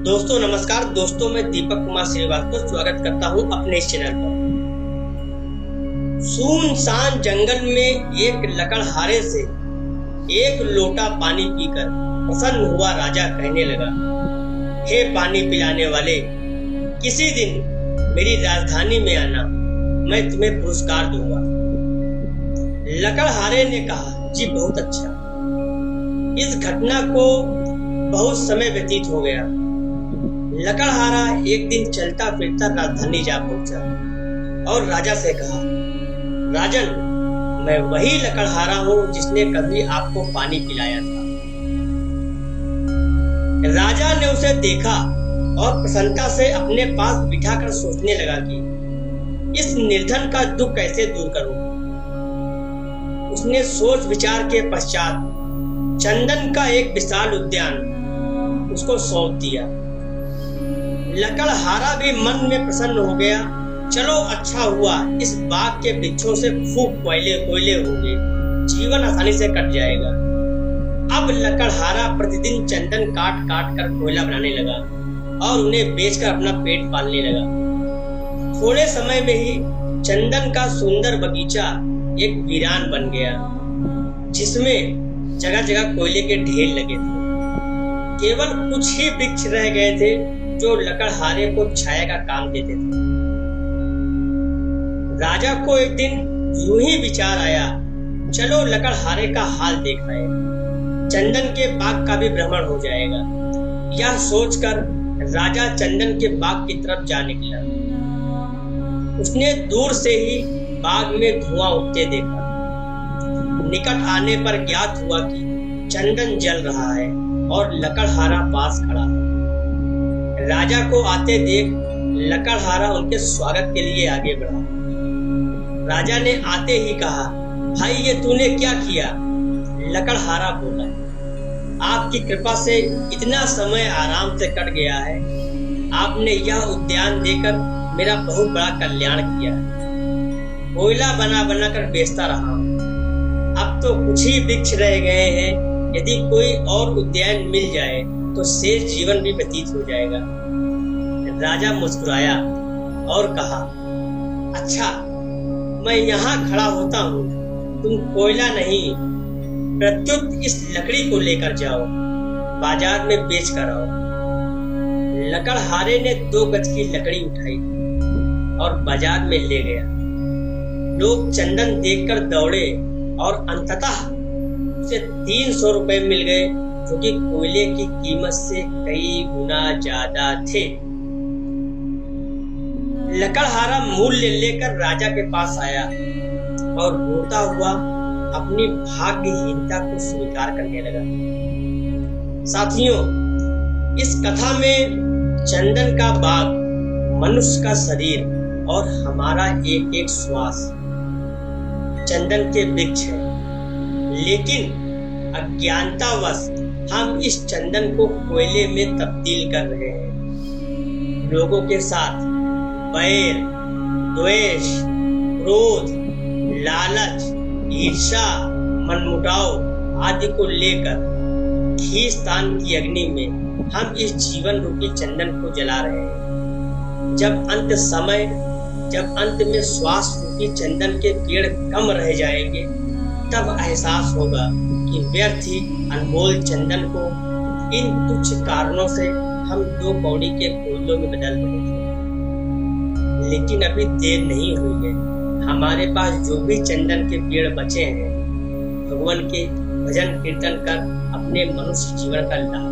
दोस्तों नमस्कार। दोस्तों मैं दीपक कुमार श्रीवास्तव स्वागत करता हूं अपने इस चैनल पर। सुनसान जंगल में एक लकड़हारे से एक लोटा पानी पीकर प्रसन्न हुआ राजा कहने लगा, हे पानी पिलाने वाले, किसी दिन मेरी राजधानी में आना, मैं तुम्हें पुरस्कार दूंगा। लकड़हारे ने कहा, जी बहुत अच्छा। इस घटना को बहुत समय व्यतीत हो गया। लकड़हारा एक दिन चलता फिरता राजधानी जा पहुंचा और राजा से कहा, राजन, मैं वही लकड़हारा हूं जिसने कभी आपको पानी पिलाया था। राजा ने उसे देखा और प्रसन्नता से अपने पास बिठाकर सोचने लगा कि इस निर्धन का दुख कैसे दूर करूं। उसने सोच विचार के पश्चात चंदन का एक विशाल उद्यान उसको सौंप दिया। लकड़हारा भी मन में प्रसन्न हो गया। चलो अच्छा हुआ, इस बाग के वृक्षों से खूब कोयले होंगे, जीवन आसानी से कट जाएगा। अब लकड़हारा प्रतिदिन चंदन काट काट कर कोयला बनाने लगा और उन्हें बेचकर अपना पेट पालने लगा। थोड़े समय में ही चंदन का सुंदर बगीचा एक वीरान बन गया, जिसमें जगह जगह कोयले के ढेर लगे थे। केवल कुछ ही वृक्ष रह गए थे जो लकड़हारे को छाया का काम देते थे। राजा को एक दिन यूं ही विचार आया, चलो लकड़हारे का हाल देख आए, चंदन के बाग का भी भ्रमण हो जाएगा। यह सोचकर राजा चंदन के बाग की तरफ जा निकला। उसने दूर से ही बाग में धुआं उठते देखा। निकट आने पर ज्ञात हुआ कि चंदन जल रहा है और लकड़हारा पास खड़ा है। राजा को आते देख लकड़हारा उनके स्वागत के लिए आगे बढ़ा। राजा ने आते ही कहा, भाई ये तूने क्या किया? लकड़हारा बोला, आपकी कृपा से इतना समय आराम से कट गया है। आपने यह उद्यान देकर मेरा बहुत बड़ा कल्याण किया है। कोयला बना बना कर बेचता रहा हूं। अब तो कुछ ही वृक्ष रह गए हैं। यदि कोई और उद्यान मिल जाए तो शेष जीवन भी व्यतीत हो जाएगा। राजा मुस्कुराया और कहा, अच्छा, मैं यहाँ खड़ा होता हूँ, तुम कोयला नहीं प्रत्युत इस लकड़ी को लेकर जाओ, बाजार में बेच कर आओ। लकड़हारे ने 2 गज की लकड़ी उठाई और बाजार में ले गया। लोग चंदन देखकर दौड़े और अंततः उसे 300 रुपए मिल गए, जो कि कोयले की कीमत से कई गुना ज्यादा थे। लकड़हारा मूल्य लेकर राजा के पास आया और रोता हुआ अपनी भाग्यहीनता को स्वीकार करने लगा। साथियों, इस कथा में चंदन का बाग, मनुष्य का शरीर और हमारा एक एक श्वास चंदन के वृक्ष है। लेकिन अज्ञानतावश हम इस चंदन को कोयले में तब्दील कर रहे हैं। लोगों के साथ बैर, द्वेष, क्रोध, लालच, ईर्ष्या, मनमुटाव आदि को लेकर खींचतान की अग्नि में हम इस जीवन रूपी चंदन को जला रहे हैं। जब अंत में श्वास रूपी चंदन के पेड़ कम रह जाएंगे, तब एहसास होगा कि व्यर्थ ही अनमोल चंदन को इन तुच्छ कारणों से हम 2 कौड़ी के कोयलों में बदल रहे थे। लेकिन अभी देर नहीं हुई है। हमारे पास जो भी चंदन के पेड़ बचे हैं, भगवान के भजन कीर्तन कर अपने मनुष्य जीवन का लाभ